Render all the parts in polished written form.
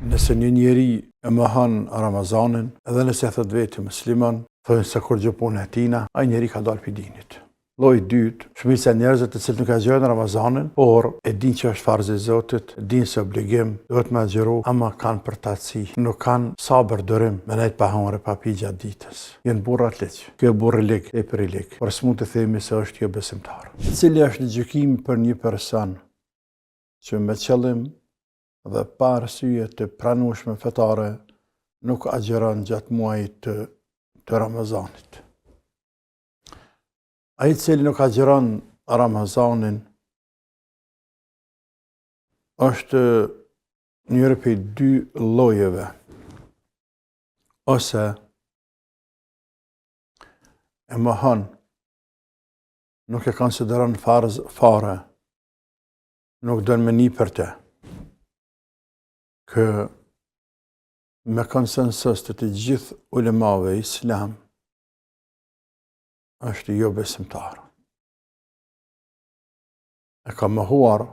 Nëse një njeri e mohan Ramazanin, edhe nëse thot vetë musliman, thonë se kur gjë punë e tina, ai njeri ka dalë pi dinit. Lloji i dytë, shumica e njerëzve të cilët nuk e xhirojnë Ramazanin, por e dinë që është farz i Zotit, e dinë se obligim, duhet me xhiru, ama kanë përtatësi, nuk kanë sabër durim, me nejt pa hangër e pa pi gjatë ditës. Janë burra të liq. Kjo burr i lig, tepër i lig, por s'mund të themi se është jo besimtar. Cili është gjykimi për një person që me qëllim dhe pa arsye të pranueshme fetare nuk agjeron gjatë muajit të Ramazanit. Ai i cili nuk agjeron Ramazanin është njëri prej dy llojeve. Ose e mohon, nuk e konsideron farz fare, nuk don me ni për te. Kë me konsensus të gjithë ulemave islam është jo besimtar. E ka mohuar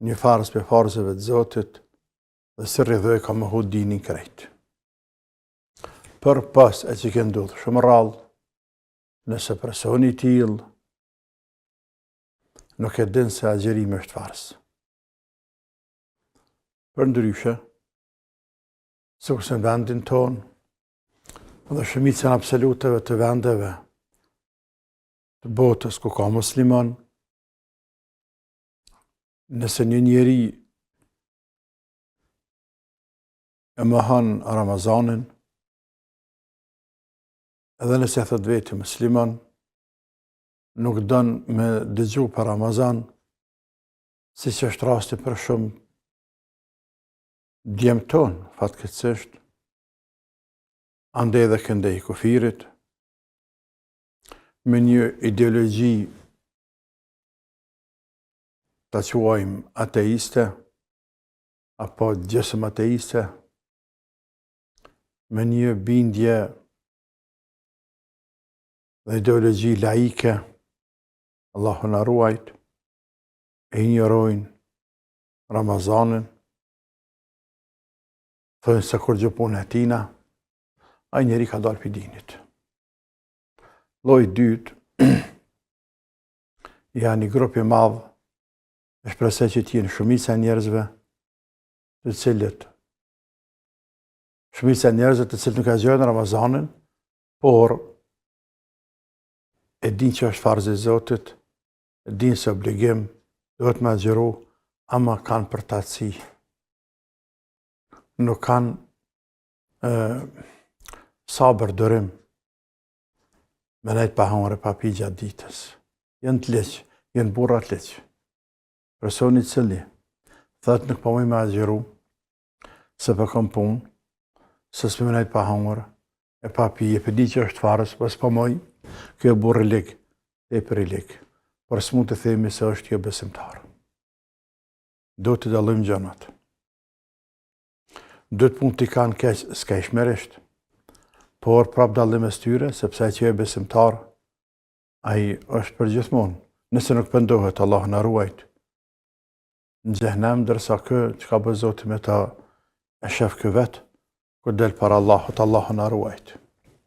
një farz për farzeve të Zotit dhe si rridhoj ka mohu dinin krejt. Për pas e që ke ndodhë shumë rrallë, nëse personi tillë nuk e din se agjerimi është farz. Për ndryshe, se kurse në vendin tonë, dhe shumicën absoluteve të vendeve të botës ku ka musliman, nëse një njeri e mohon Ramazanin, edhe nëse thot vetë musliman, nuk don me dëgju për Ramazan, si që është rasti për shumë djemë tonë, fatkeqësisht, ande dhe këndej kufirit, me një ideologji të quajmë ateiste, apo gjësëm ateiste, me një bindje dhe ideologji laike, Allahu na ruajt, e injorojnë Ramazanin, thënë se kur gjë punë e tina, ai njeri ka dalë pi dinit. Lloji i dytë, janë një grup i madh, e shpresoj që të jenë shumica e njerëzve, të cilët nuk e xhirojnë Ramazanin, por e dinë që është farz i Zotit, e dinë se obligim, duhet me xhiru, ama kanë përtatësi. Nuk kanë sabër durim, me nejt pa hangër e pa pi gjatë ditës. Janë të liq, janë burra të liq. Personi cili thot nuk po me agjeru, se për kom punë, se s'me nejt pa hangër e pa pi, e për di që është farës, pas po moj, kjo e burr i lig, tepër i lig, por s'mund të themi se është jo besimtar. Do të dallojmë gjërat. Do të punë t'i kanë keq, s'ka ishmerisht, por prap dallim mes tyre, sepse ai që e besimtar, ai është për gjithmonë. Nëse nuk pendohet, Allah na ruajt në xhenem, ndërsa kë që ka bë Zoti me ta e shef kë vet, kur del para Allahut, Allahu na ruajt.